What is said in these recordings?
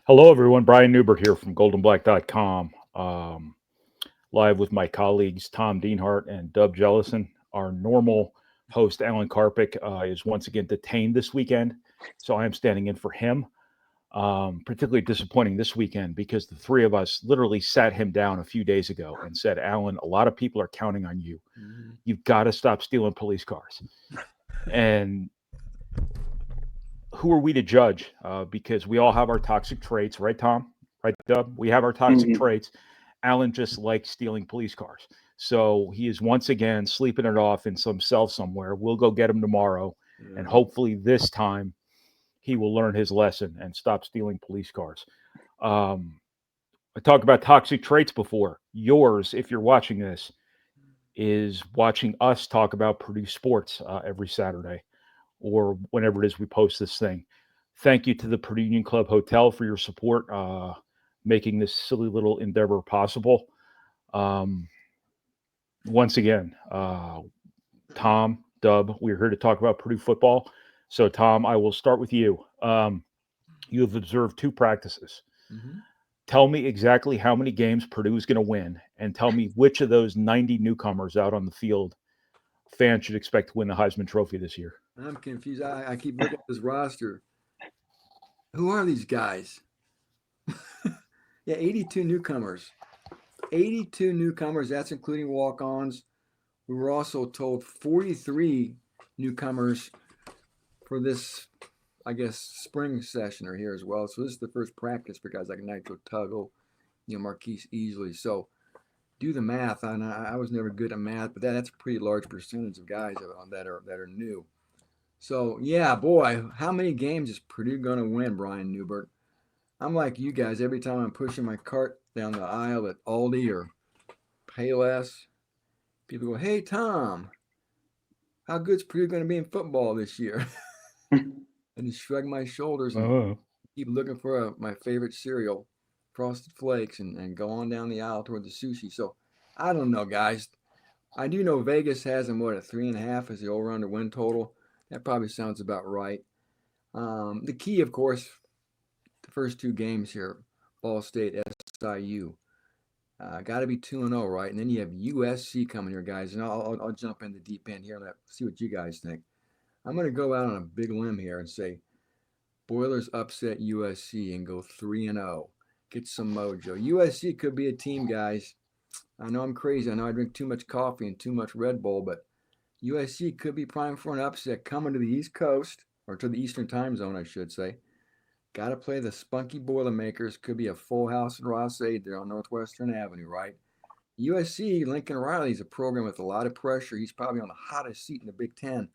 Hello, everyone. Brian Newbert here from goldenblack.com. Live with my colleagues Tom Dienhart and Dub Jellison. Our normal host, Alan Karpic, is once again detained this weekend, so I am standing in for him. Particularly disappointing this weekend because the three of us literally sat him down a few days ago and said, Alan, a lot of people are counting on you. You've got to stop stealing police cars. And who are we to judge? Because we all have our toxic traits, right, Tom? Right, Dub? We have our toxic Mhm. traits. Alan just likes stealing police cars. So he is once again sleeping it off in some cell somewhere. We'll go get him tomorrow. And Yeah. hopefully this time he will learn his lesson and stop stealing police cars. Um, I talked about toxic traits before. Yours, if you're watching this, is watching us talk about Purdue sports every Saturday or whenever it is we post this thing. Thank you to the Purdue Union Club Hotel for your support, making this silly little endeavor possible. Um, Once again, Tom, Dub, we're here to talk about Purdue football. So, Tom, I will start with you. You have observed two practices. Mm-hmm. Tell me exactly how many games Purdue is going to win, and tell me which of those 90 newcomers out on the field fans should expect to win the Heisman Trophy this year. I'm confused. I keep looking at this roster. Who are these guys? Yeah, 82 newcomers. 82 newcomers. That's including walk-ons. We were also told 43 newcomers for this, I guess, spring session are here as well. So this is the first practice for guys like Nitro Tuggle, Marquise Easley. So do the math. I was never good at math, but that's a pretty large percentage of guys that are new. So yeah, boy, how many games is Purdue gonna win, Brian Newbert? I'm like you guys. Every time I'm pushing my cart down the aisle at Aldi or Payless, people go, "Hey Tom, how good's Purdue gonna be in football this year?" And just shrug my shoulders and Oh, keep looking for my favorite cereal, Frosted Flakes, and go on down the aisle toward the sushi. So I don't know, guys. I do know Vegas has them what, a 3.5 as the over/under win total. That probably sounds about right. The key, of course, the first two games here, Ball State, SIU. Got to be 2-0, right? And then you have USC coming here, guys. And I'll jump in the deep end here and see what you guys think. I'm going to go out on a big limb here and say Boilers upset USC and go 3-0. Get some mojo. USC could be a team, guys. I know I'm crazy. I know I drink too much coffee and too much Red Bull, but USC could be primed for an upset coming to the East Coast, or to the Eastern time zone, I should say. Got to play the spunky Boilermakers. Could be a full house in Ross-Ade there on Northwestern Avenue, right? USC, Lincoln Riley's a program with a lot of pressure. He's probably on the hottest seat in the Big Ten.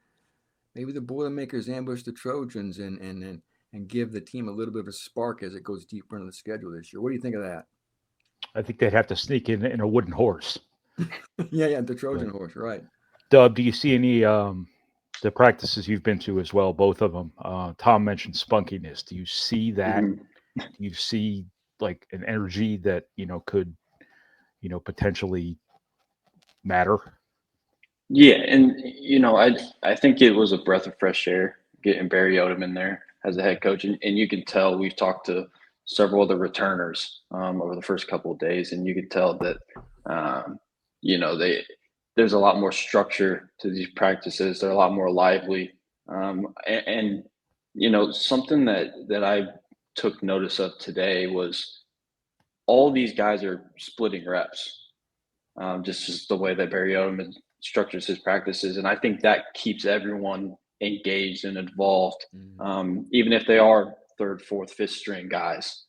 Maybe the Boilermakers ambush the Trojans and give the team a little bit of a spark as it goes deeper into the schedule this year. What do you think of that? I think they'd have to sneak in a wooden horse. Yeah, the But Trojan horse, right? Dub, do you see any the practices you've been to as well? Both of them. Tom mentioned spunkiness. Do you see that? Mhm. Do you see like an energy that could potentially matter? Yeah, and I think it was a breath of fresh air getting Barry Odom in there as a head coach, and you can tell we've talked to several other returners over the first couple of days, and you can tell that um, they there's a lot more structure to these practices. They're a lot more lively, and something that I took notice of today was all these guys are splitting reps. Just the way that Barry Odom structures his practices, and I think that keeps everyone engaged and involved, Mm-hmm. even if they are third, fourth, fifth string guys.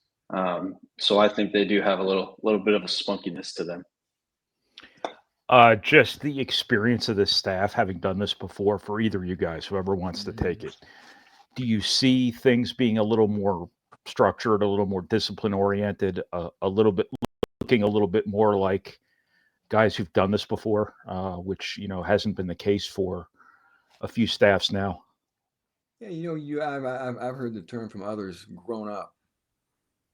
So I think they do have a little bit of a spunkiness to them. Just the experience of this staff, having done this before for either of you guys, whoever wants to Mm-hmm. take it. Do you see things being a little more structured, a little more discipline oriented, a little bit looking a little bit more like guys who've done this before, which hasn't been the case for a few staffs now? Yeah, I've heard the term from others, grown up,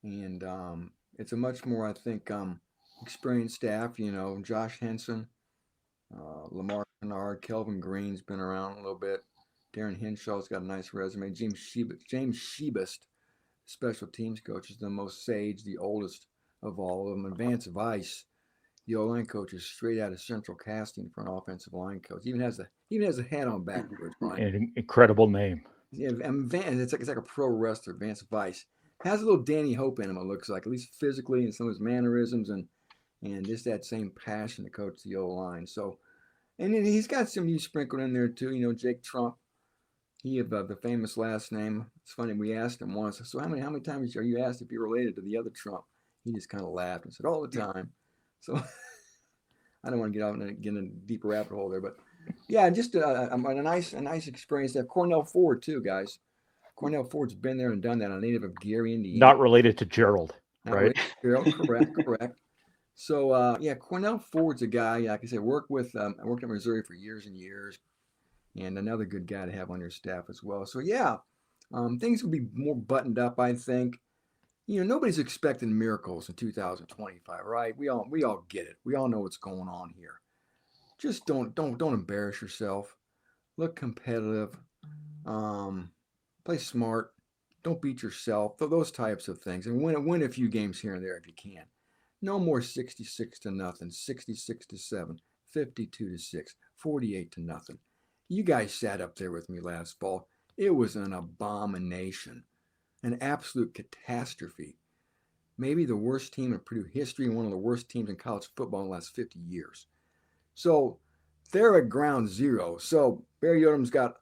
and it's a much more, I think, experienced staff. Josh Henson, Lamar Kennard, Kelvin Green's been around a little bit. Darren Henshaw's got a nice resume. James Shebist special teams coach, is the most sage, the oldest of all of them. Vance Vice, the O-line coach, is straight out of central casting for an offensive line coach. Even has a hat on backwards, Brian. An incredible name. Yeah, and it's like a pro wrestler, Vance Vice. Has a little Danny Hope in him, it looks like, at least physically, and some of his mannerisms, and just that same passion to coach the O-line. So, and then he's got some new sprinkled in there too. Jake Trump. He had the famous last name. It's funny, we asked him once, so how many times are you asked if you're related to the other Trump? He just kind of laughed and said, all the time. So I don't want to get out and get in a deeper rabbit hole there, but yeah, just a nice experience there. Cornell Ford too, guys. Cornell Ford's been there and done that, a native of Gary, Indiana. Not related to Gerald, right? Gerald, correct. So yeah, Cornell Ford's a guy, like I said, I worked in Missouri for years and years, and another good guy to have on your staff as well. So yeah, things will be more buttoned up, I think. Nobody's expecting miracles in 2025, right? We all get it. We all know what's going on here. Just don't embarrass yourself. Look competitive. Play smart. Don't beat yourself. Those types of things, and win a few games here and there if you can. No more 66-0, 66-7, 52-6, 48-0. You guys sat up there with me last fall. It was an abomination, an absolute catastrophe. Maybe the worst team in Purdue history and one of the worst teams in college football in the last 50 years. So they're at ground zero. So Barry Odom's got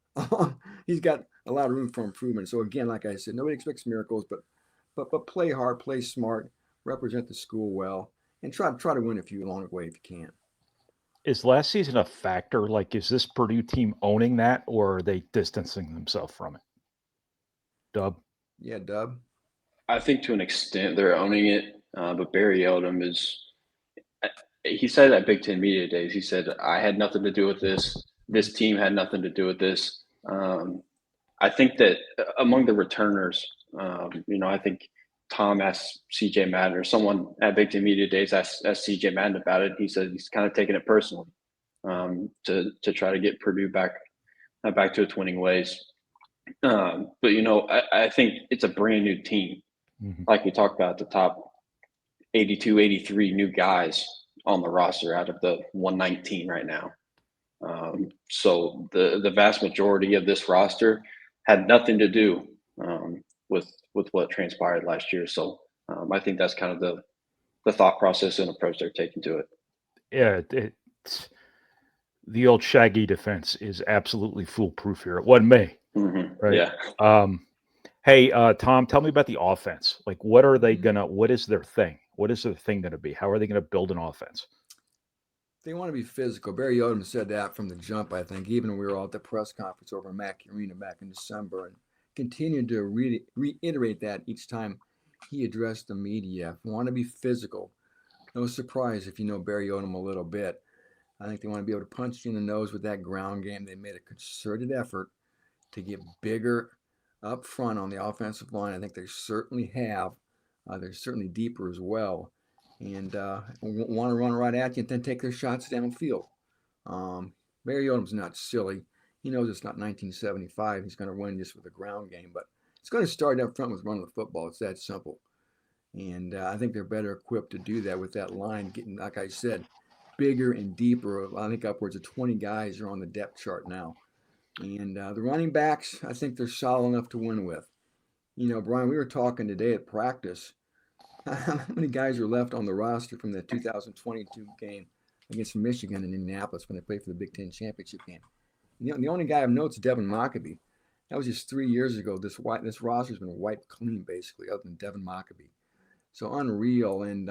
he's got a lot of room for improvement. So again, like I said, nobody expects miracles, but play hard, play smart, represent the school well, and try to win a few along the way if you can. Is last season a factor? Like, is this Purdue team owning that, or are they distancing themselves from it? Dub? Yeah, Dub. I think to an extent they're owning it, but Barry Odom he said at Big Ten Media Days, he said, I had nothing to do with this. This team had nothing to do with this. I think that among the returners, I think Tom asked CJ Madden, or someone at Big Ten Media Days asked CJ Madden about it. He said he's kind of taking it personally to try to get Purdue back to its winning ways. But I think it's a brand new team. Mm-hmm. Like we talked about, the top 82, 83 new guys on the roster out of the 119 right now. So the vast majority of this roster had nothing to do with what transpired last year. So I think that's kind of the thought process and approach they're taking to it. Yeah, it's the old Shaggy defense is absolutely foolproof here. It wasn't me, right? Yeah. Hey, Tom, tell me about the offense. Like, what are they what is their thing? What is their thing going to be? How are they going to build an offense? They want to be physical. Barry Odom said that from the jump, I think, even when we were all at the press conference over in Mackey Arena back in December, and continued to reiterate that each time he addressed the media. Want to be physical. No surprise if you know Barry Odom a little bit. I think they want to be able to punch you in the nose with that ground game. They made a concerted effort to get bigger up front on the offensive line. I think they certainly have. They're certainly deeper as well, and want to run right at you and then take their shots downfield. Barry Odom's not silly. He knows it's not 1975. He's going to win just with a ground game, but it's going to start up front with running the football. It's that simple. And I think they're better equipped to do that with that line getting, like I said, bigger and deeper. I think upwards of 20 guys are on the depth chart now. And the running backs, I think they're solid enough to win with. Brian, we were talking today at practice. How many guys are left on the roster from the 2022 game against Michigan in Indianapolis when they played for the Big Ten championship game? The only guy I've noted is Devin Mockabee. That was just 3 years ago. This roster's been wiped clean, basically, other than Devin Mockabee. So unreal. And,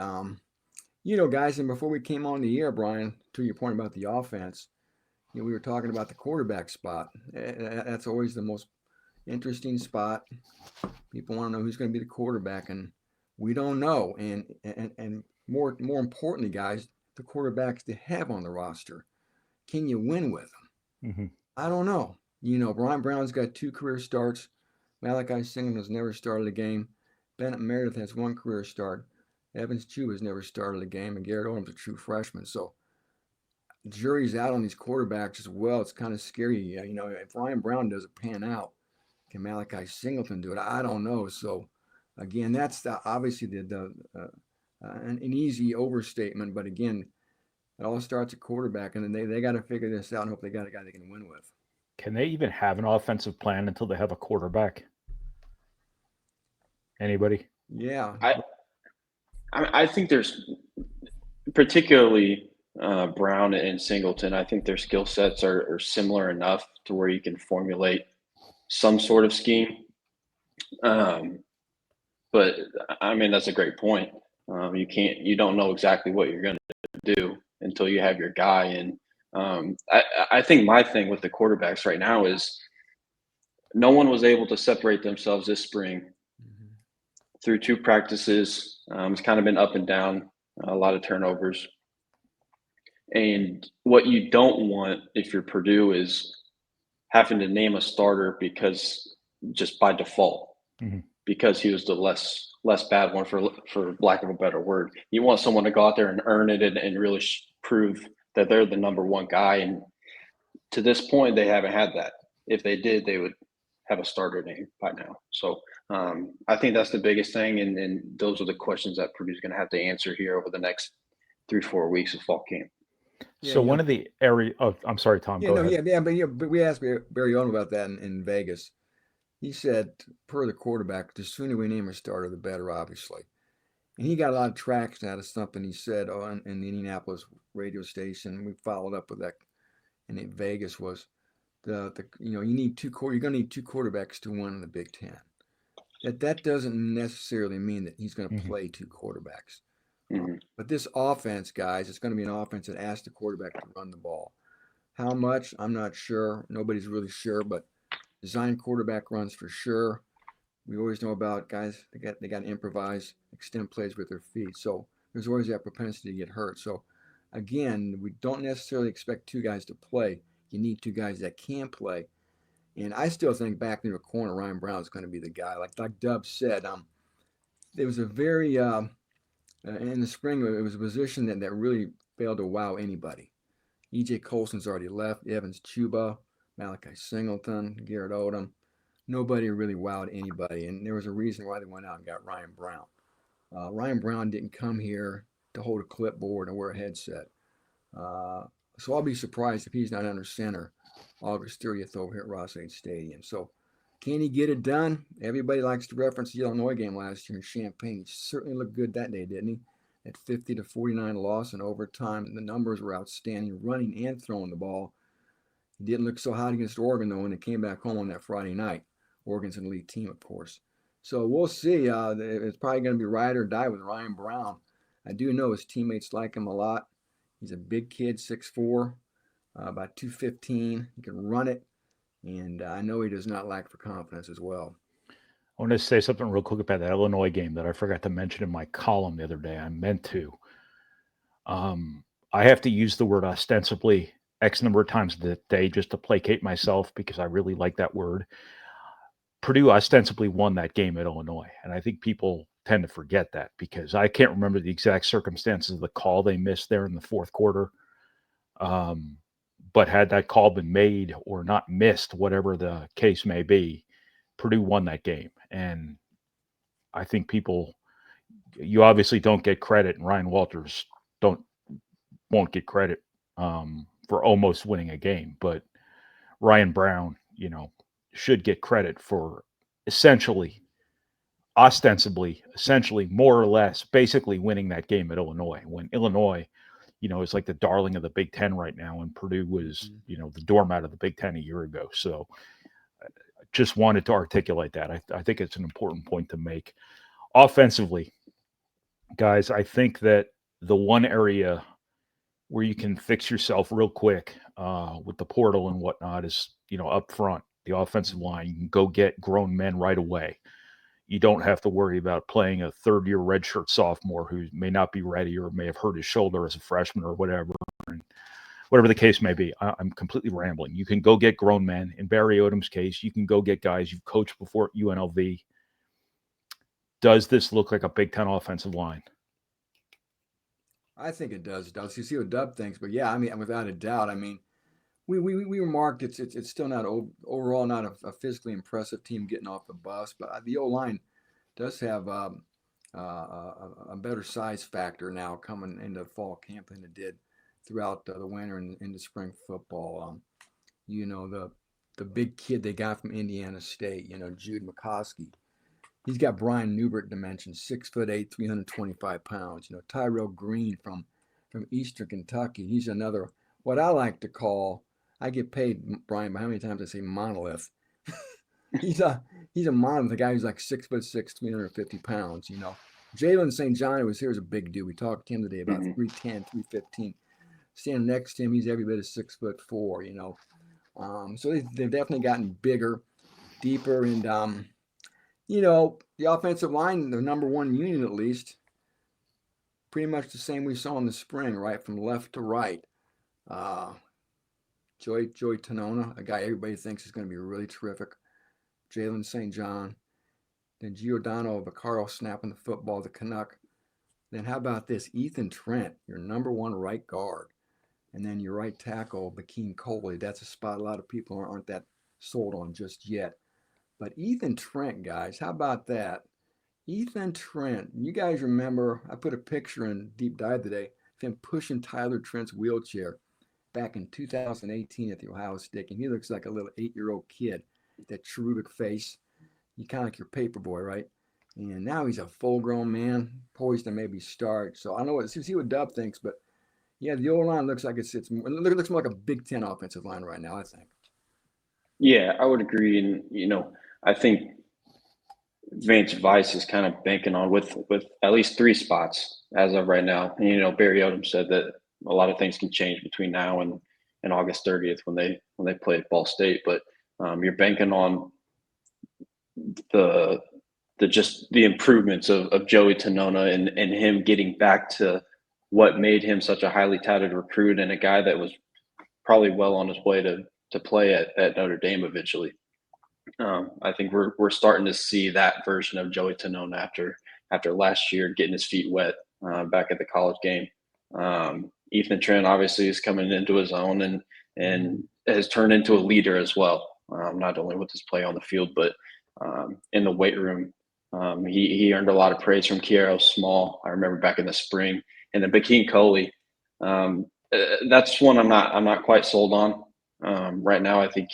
guys, and before we came on the air, Brian, to your point about the offense, we were talking about the quarterback spot. That's always the most interesting spot. People want to know who's going to be the quarterback, and we don't know. And more importantly, guys, the quarterbacks they have on the roster, can you win with them? Mm-hmm. I don't know. Brian Brown's got 2 career starts. Malachi Singleton has never started a game. Bennett Meredith has 1 career start. Evans Chew has never started a game, and Garrett Odom's a true freshman. So jury's out on these quarterbacks as well. It's kind of scary. If Ryan Brown doesn't pan out, can Malachi Singleton do it? I don't know. So again, that's obviously an easy overstatement, but again, it all starts at quarterback, and then they got to figure this out and hope they got a guy they can win with. Can they even have an offensive plan until they have a quarterback? Anybody? Yeah. I think there's particularly Brown and Singleton. I think their skill sets are similar enough to where you can formulate some sort of scheme. But I mean, that's a great point. You don't know exactly what you're going to do until you have your guy. And I think my thing with the quarterbacks right now is no one was able to separate themselves this spring through 2 practices. It's kind of been up and down, a lot of turnovers. And what you don't want if you're Purdue is having to name a starter because just by default, because he was the less bad one, for lack of a better word. You want someone to go out there and earn it and really prove that they're the number one guy. And to this point, they haven't had that. If they did, they would have a starter name by now. So I think that's the biggest thing. And those are the questions that Purdue's going to have to answer here over the next 3-4 weeks of fall camp. So one of the area. Oh, I'm sorry, Tom. Yeah, go no, ahead. but we asked Barry Odom about that in Vegas. He said, per the quarterback, the sooner we name a starter, the better, obviously. And he got a lot of traction out of something he said in the Indianapolis radio station. We followed up with that, and in Vegas was you need you're going to need 2 quarterbacks to win in the Big Ten. That doesn't necessarily mean that he's going to play 2 quarterbacks. But this offense, guys, it's going to be an offense that asks the quarterback to run the ball. How much? I'm not sure. Nobody's really sure, but design quarterback runs for sure. We always know about guys they got to improvise, extend plays with their feet. So there's always that propensity to get hurt. So again, we don't necessarily expect 2 guys to play. You need 2 guys that can play. And I still think back in the corner, Ryan Brown is going to be the guy. Like Dub said, there was a very in the spring, it was a position that really failed to wow anybody. E.J. Colson's already left. Evans Chuba, Malachi Singleton, Garrett Odom. Nobody really wowed anybody, and there was a reason why they went out and got Ryan Brown. Ryan Brown didn't come here to hold a clipboard and wear a headset. So I'll be surprised if he's not under center August 30th over here at Ross-Ade Stadium. So can he get it done? Everybody likes to reference the Illinois game last year in Champaign. He certainly looked good that day, didn't he? At 50-49 loss in overtime. The numbers were outstanding, running and throwing the ball. He didn't look so hot against Oregon, though, when they came back home on that Friday night. Oregon's an elite team, of course. So we'll see. It's probably going to be ride or die with Ryan Brown. I do know his teammates like him a lot. He's a big kid, 6'4", about 215. He can run it. And I know he does not lack for confidence as well. I want to say something real quick about that Illinois game that I forgot to mention in my column the other day. I meant to. I have to use the word ostensibly X number of times a day just to placate myself because I really like that word. Purdue ostensibly won that game at Illinois, and I think people tend to forget that because I can't remember the exact circumstances of the call they missed there in the 4th quarter. But had that call been made or not missed, whatever the case may be, Purdue won that game. And I think you obviously don't get credit, and Ryan Walters won't get credit for almost winning a game. But Ryan Brown, should get credit for ostensibly, more or less, basically winning that game at Illinois. When Illinois, is like the darling of the Big Ten right now, and Purdue was, the doormat of the Big Ten a year ago. So just wanted to articulate that. I think it's an important point to make. Offensively, guys, I think that the one area where you can fix yourself real quick with the portal and whatnot is, up front, the offensive line. You can go get grown men right away. You don't have to worry about playing a 3rd-year redshirt sophomore who may not be ready or may have hurt his shoulder as a freshman or whatever. And whatever the case may be, I'm completely rambling. You can go get grown men. In Barry Odom's case, you can go get guys you've coached before at UNLV. Does this look like a Big Ten offensive line? I think it does. You see what Dub thinks, but yeah, I mean, without a doubt. I mean, we remarked it's still not overall not a physically impressive team getting off the bus, but the O-line does have a better size factor now coming into fall camp than it did throughout the winter and into spring football. The big kid they got from Indiana State, Jude McCoskey. He's got Brian Newbert dimensions, 6'8", 325 pounds. Tyrell Green from Eastern Kentucky. He's another, what I like to call, I get paid, Brian, by how many times I say monolith. he's a monolith, a guy who's like 6'6", 350 pounds. Jalen St. John, who was here, is a big dude. We talked to him today about 310, 315. Standing next to him, he's every bit of 6'4". So they've definitely gotten bigger, deeper, and the offensive line, the number one unit at least, pretty much the same we saw in the spring, right from left to right. Joey Tonona, a guy everybody thinks is going to be really terrific. Jalen St. John. Then Giordano Vaccaro snapping the football, the Canuck. Then how about this? Ethan Trent, your number one right guard. And then your right tackle, Bakeen Coley. That's a spot a lot of people aren't that sold on just yet. But Ethan Trent, guys, how about that? Ethan Trent, you guys remember, I put a picture in Deep Dive today of him pushing Tyler Trent's wheelchair back in 2018 at the Ohio State. And he looks like a little 8-year-old kid, that cherubic face. You kind of like your paper boy, right? And now he's a full-grown man, poised to maybe start. So I don't know see what Dub thinks, but yeah, the old line looks like it looks more like a Big Ten offensive line right now, I think. Yeah, I would agree. And, I think Vance Vice is kind of banking on with at least 3 spots as of right now. And, Barry Odom said that a lot of things can change between now and August 30th when they play at Ball State. But you're banking on the improvements of Joey Tonona and him getting back to what made him such a highly touted recruit and a guy that was probably well on his way to play at Notre Dame eventually. I think we're starting to see that version of Joey Tonona after last year getting his feet wet back at the college game. Ethan Trent obviously is coming into his own and has turned into a leader as well. Not only with his play on the field, but in the weight room. He earned a lot of praise from Kiero Small. I remember back in the spring, and then Bakeen Coley. That's one I'm not quite sold on right now. I think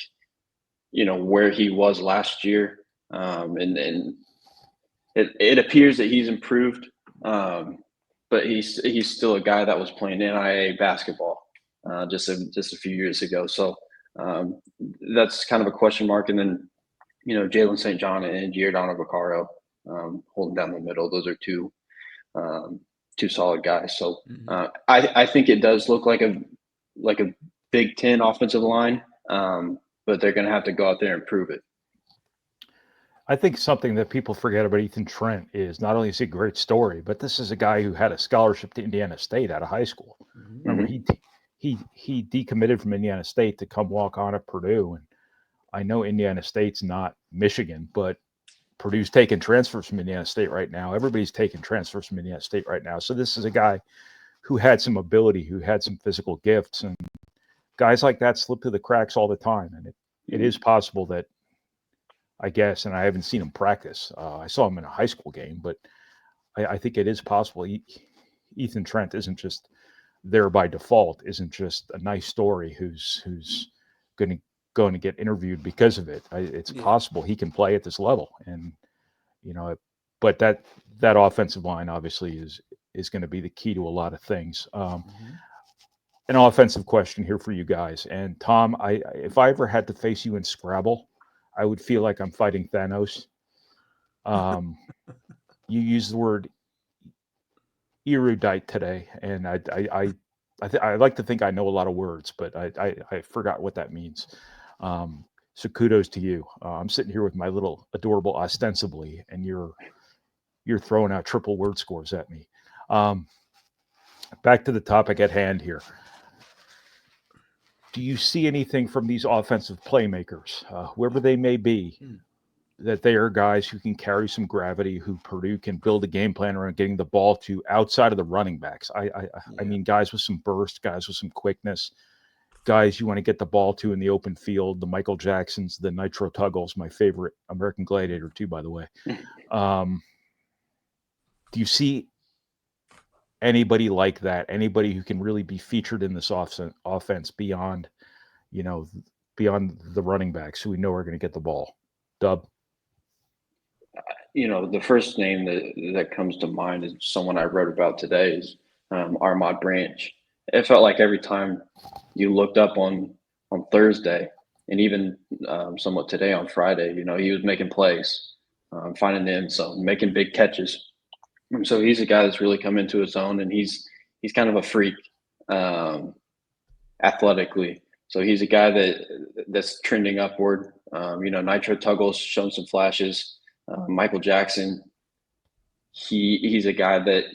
where he was last year, and it appears that he's improved, but he's still a guy that was playing NIAA basketball just a few years ago. So that's kind of a question mark. And then Jalen St. John and Giordano Vaccaro holding down the middle. Those are two solid guys. So I think it does look like a Big Ten offensive line, but they're going to have to go out there and prove it. I think something that people forget about Ethan Trent is not only is he a great story, but this is a guy who had a scholarship to Indiana State out of high school. Remember, he decommitted from Indiana State to come walk on at Purdue. And I know Indiana State's not Michigan, but Purdue's taking transfers from Indiana State right now. Everybody's taking transfers from Indiana State right now. So this is a guy who had some ability, who had some physical gifts, and guys like that slip through the cracks all the time. And it is possible that, I guess, and I haven't seen him practice. I saw him in a high school game, but I think it is possible. Ethan Trent isn't just there by default, isn't just a nice story who's going to get interviewed because of it. It's possible he can play at this level, and but that offensive line obviously is going to be the key to a lot of things. An offensive question here for you guys, and Tom, if I ever had to face you in Scrabble, I would feel like I'm fighting Thanos. You used the word erudite today, and I like to think I know a lot of words, but I forgot what that means. So kudos to you. I'm sitting here with my little adorable ostensibly, and you're throwing out triple word scores at me. Back to the topic at hand here. Do you see anything from these offensive playmakers, whoever they may be, that they are guys who can carry some gravity, who Purdue can build a game plan around getting the ball to outside of the running backs? I mean, guys with some burst, guys with some quickness, guys you want to get the ball to in the open field, the Michael Jacksons, the Nitro Tuggles, my favorite American Gladiator too, by the way. Do you see anybody like that? Anybody who can really be featured in this offense beyond, beyond the running backs who we know are going to get the ball? Dub. The first name that comes to mind is someone I wrote about today is Armand Branch. It felt like every time you looked up on Thursday and even somewhat today on Friday, he was making plays, finding the end zone, making big catches. And so he's a guy that's really come into his own, and he's kind of a freak athletically. So he's a guy that's trending upward. Nitro Tuggle's shown some flashes. Michael Jackson, he's a guy that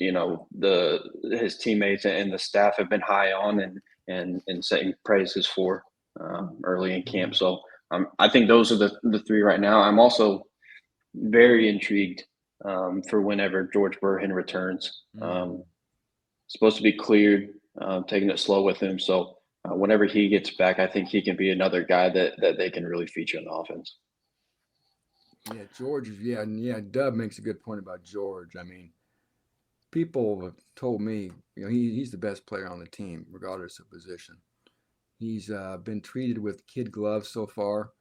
his teammates and the staff have been high on and saying praises for early in camp. So I think those are the three right now. I'm also very intrigued for whenever George Burhan returns. Supposed to be cleared, taking it slow with him. So whenever he gets back, I think he can be another guy that they can really feature in the offense. Yeah, George. Yeah. Dub makes a good point about George. I mean, people have told me, he's the best player on the team, regardless of position. He's been treated with kid gloves so far.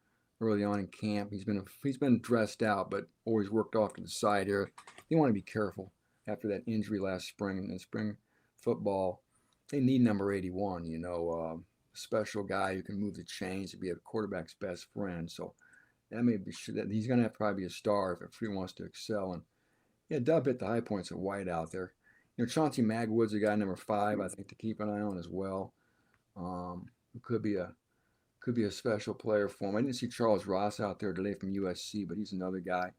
Early on in camp, he's been dressed out, but always worked off to the side here. You want to be careful after that injury last spring. In spring football, they need number 81. A special guy who can move the chains to be a quarterback's best friend. So that may be that he's going to probably be a star if he wants to excel. And yeah, Dub hit the high points of White out there. Chauncey Magwood's a guy number 5, I think, to keep an eye on as well. Who could be a special player for him. I didn't see Charles Ross out there today from USC, but he's another guy.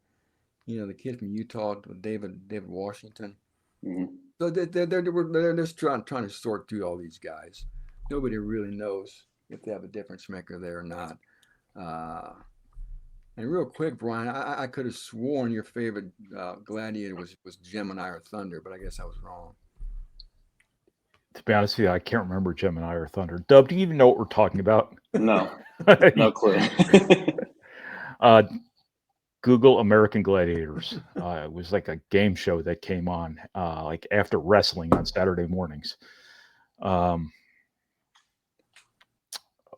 The kid from Utah, David Washington. Mm-hmm. So they're just trying to sort through all these guys. Nobody really knows if they have a difference maker there or not. And real quick, Brian, I could have sworn your favorite gladiator was Gemini or Thunder, but I guess I was wrong. To be honest with you, I can't remember Gemini or Thunder. Dub, do you even know what we're talking about? No clue. Google American Gladiators. It was like a game show that came on like after wrestling on Saturday mornings.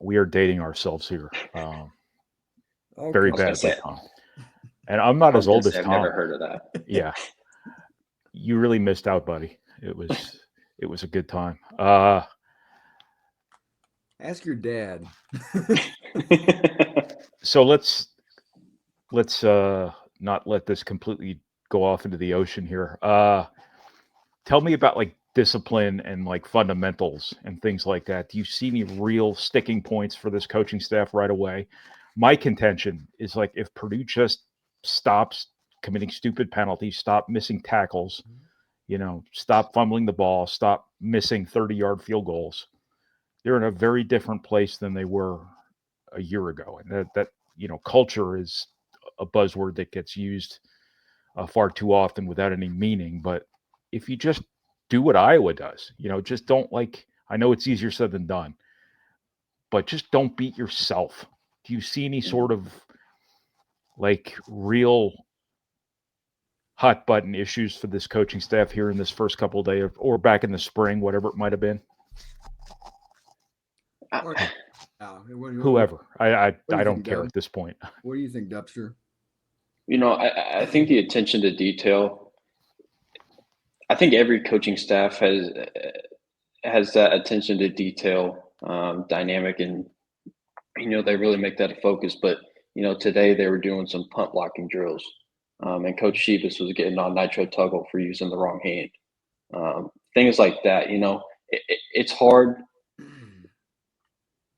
We are dating ourselves here. Okay. Very badly, Tom. And I'm not as old as Tom. I've never heard of that. Yeah. You really missed out, buddy. It was a good time. Ask your dad. So let's not let this completely go off into the ocean here. Tell me about like discipline and like fundamentals and things like that. Do you see any real sticking points for this coaching staff right away? My contention is like if Purdue just stops committing stupid penalties, stop missing tackles, stop fumbling the ball, stop missing 30-yard field goals, they're in a very different place than they were a year ago. And that culture is a buzzword that gets used far too often without any meaning. But if you just do what Iowa does, just don't I know it's easier said than done, but just don't beat yourself. Do you see any sort of like real hot button issues for this coaching staff here in this first couple of days or back in the spring, whatever it might have been? Whoever. I don't care at this point. What do you think, Dubster? I think the attention to detail, I think every coaching staff has that attention to detail dynamic, and they really make that a focus. But today they were doing some punt blocking drills, and Coach Shebas was getting on Nitro Tuggle for using the wrong hand. Things like that. It's hard,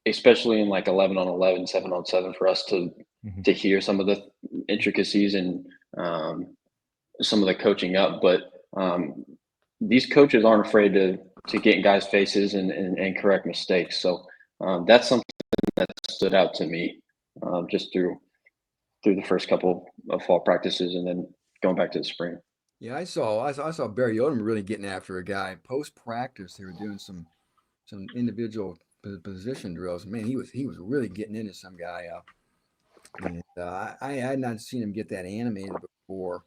especially in like 11 on 11, 7 on 7, for us to hear some of the intricacies and some of the coaching up. But these coaches aren't afraid to get in guys' faces and correct mistakes. So that's something that stood out to me just through the first couple of fall practices and then going back to the spring. Yeah, I saw Barry Odom really getting after a guy post practice. They were doing some individual position drills. Man, he was really getting into some guy. And I had not seen him get that animated before.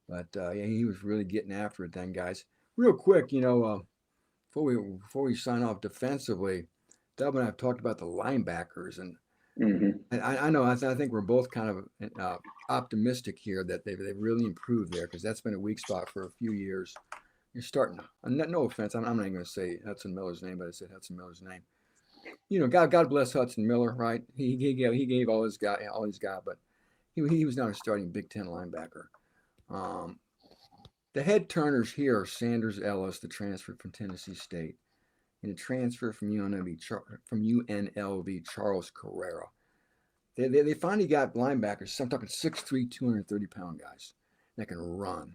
But yeah, he was really getting after it then, guys. Real quick, before we sign off defensively, Dub and I have talked about the linebackers, and I know I think we're both kind of optimistic here that they've really improved there, because that's been a weak spot for a few years. You're starting. No offense, I'm not even going to say Hudson Miller's name, but I said Hudson Miller's name. God bless Hudson Miller, right? He gave all he's got, but he was not a starting Big Ten linebacker. The head turners here are Sanders Ellis, the transfer from Tennessee State, and a transfer from UNLV, Charles Carrera. They finally got linebackers. I'm talking 6'3", 230-pound guys that can run.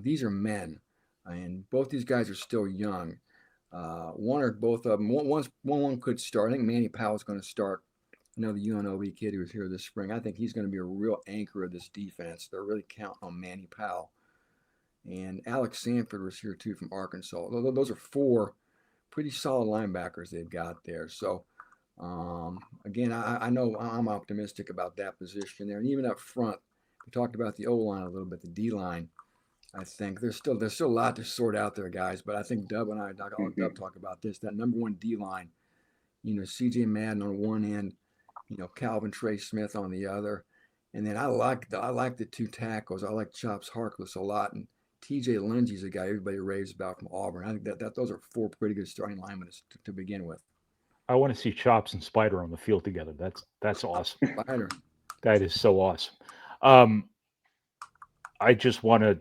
These are men, and both these guys are still young. One or both of them. One could start. I think Manny Powell's going to start. The UNLV kid who was here this spring. I think he's going to be a real anchor of this defense. They're really counting on Manny Powell. And Alex Sanford was here too from Arkansas. Those are four pretty solid linebackers they've got there. So, again, I know I'm optimistic about that position there. And even up front, we talked about the O-line a little bit, the D-line. I think there's still a lot to sort out there, guys. But I think Dub and Dub talk about this. That number one D-line, C.J. Madden on one end, Calvin Trey Smith on the other. And then I like the two tackles. I like Chops Harkless a lot. And T.J. Lindsey's a guy everybody raves about from Auburn. I think that those are four pretty good starting linemen to begin with. I want to see Chops and Spider on the field together. That's awesome. Spider. That is so awesome. I just want to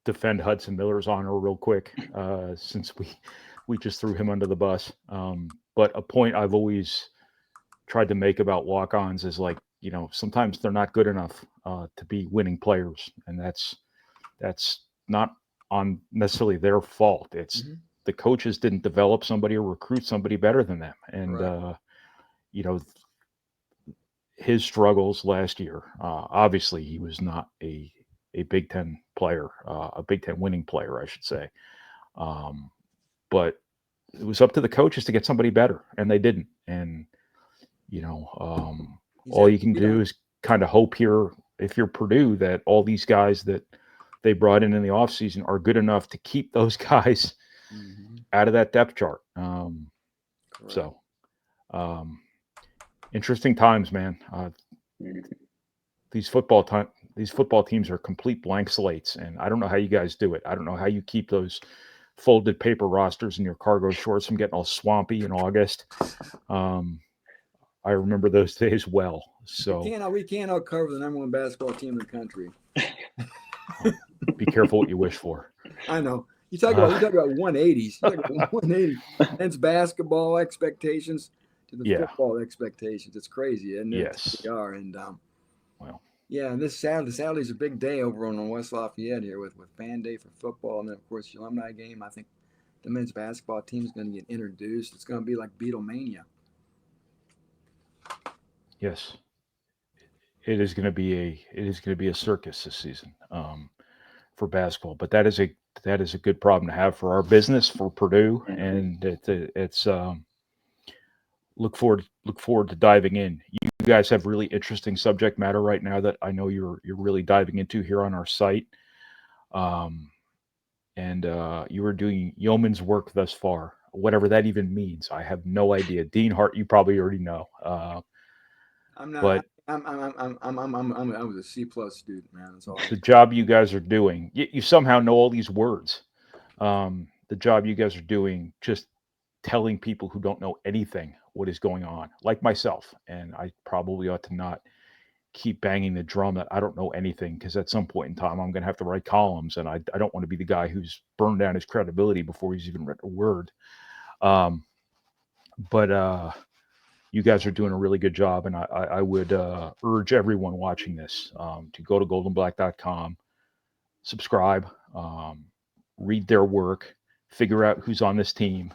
defend Hudson Miller's honor real quick, since we just threw him under the bus. But a point I've always tried to make about walk-ons is, like, sometimes they're not good enough to be winning players, and that's not on necessarily their fault. It's the coaches didn't develop somebody or recruit somebody better than them. And, his struggles last year, obviously he was not a Big Ten player, a Big Ten winning player, I should say. But it was up to the coaches to get somebody better, and they didn't. And, all you can do is kind of hope here, if you're Purdue, that all these guys that they brought in the offseason are good enough to keep those guys out of that depth chart. Interesting times, man. These football teams are complete blank slates, and I don't know how you guys do it. I don't know how you keep those folded paper rosters in your cargo shorts from getting all swampy in August. I remember those days well. So we can't outcover the number one basketball team in the country. Be careful what you wish for. I know. You talk about 180s. You talk about 180. Men's basketball expectations to the football expectations. It's crazy, isn't it? Yes. They are. And Well, yeah, and this Saturday's a big day over on West Lafayette here with Fan Day for football, and then of course the alumni game. I think the men's basketball team is going to get introduced. It's going to be like Beatlemania. Yes. It is going to be a circus this season for basketball, but that is a good problem to have for our business, for Purdue, and it's look forward to diving in. You guys have really interesting subject matter right now that I know you're really diving into here on our site, and you were doing yeoman's work thus far, whatever that even means. I have no idea. Dean Hart, you probably already know. I'm not. But I was a C+ student, man. That's all. The job you guys are doing, you somehow know all these words. The job you guys are doing, just telling people who don't know anything what is going on, like myself. And I probably ought to not keep banging the drum that I don't know anything, because at some point in time I'm going to have to write columns, and I don't want to be the guy who's burned down his credibility before he's even read a word. But you guys are doing a really good job, and I would urge everyone watching this to go to goldenblack.com, subscribe, read their work, figure out who's on this team,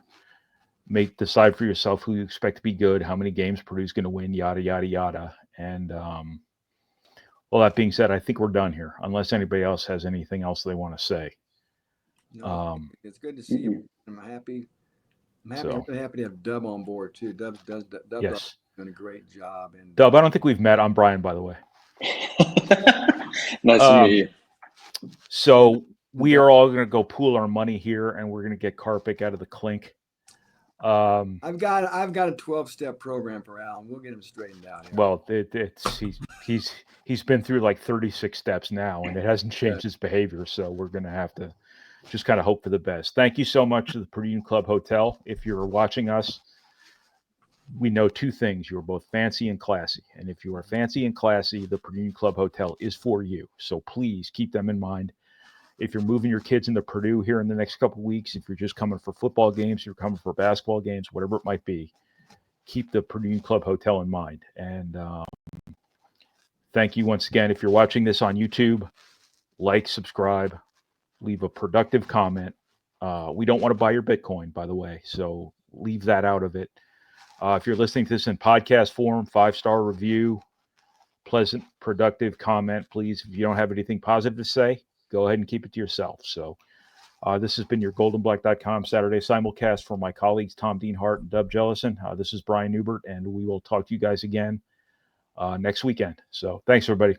decide for yourself who you expect to be good, how many games Purdue's going to win, yada, yada, yada. And all that being said, I think we're done here, unless anybody else has anything else they want to say. No, it's good to see you. I'm happy. I'm really happy to have Dub on board too. Dub Yes. doing a great job. And Dub, I don't think we've met. I'm Brian, by the way. Nice to meet you. So we are all going to go pool our money here, and we're going to get Karpik out of the clink. I've got a 12-step program for Alan. We'll get him straightened out here. Well, he's been through like 36 steps now, and it hasn't changed his behavior. So we're going to have to just kind of hope for the best. Thank you so much to the Purdue Club Hotel. If you're watching us, we know two things. You are both fancy and classy. And if you are fancy and classy, the Purdue Club Hotel is for you. So please keep them in mind. If you're moving your kids into Purdue here in the next couple of weeks, if you're just coming for football games, you're coming for basketball games, whatever it might be, keep the Purdue Club Hotel in mind. And thank you once again. If you're watching this on YouTube, like, subscribe, leave a productive comment. We don't want to buy your Bitcoin, by the way, so leave that out of it. If you're listening to this in podcast form, 5-star review, pleasant, productive comment, please. If you don't have anything positive to say, go ahead and keep it to yourself. So this has been your goldenblack.com Saturday simulcast for my colleagues Tom Dean Hart and Dub Jellison. This is Brian Newbert, and we will talk to you guys again next weekend. So thanks, everybody.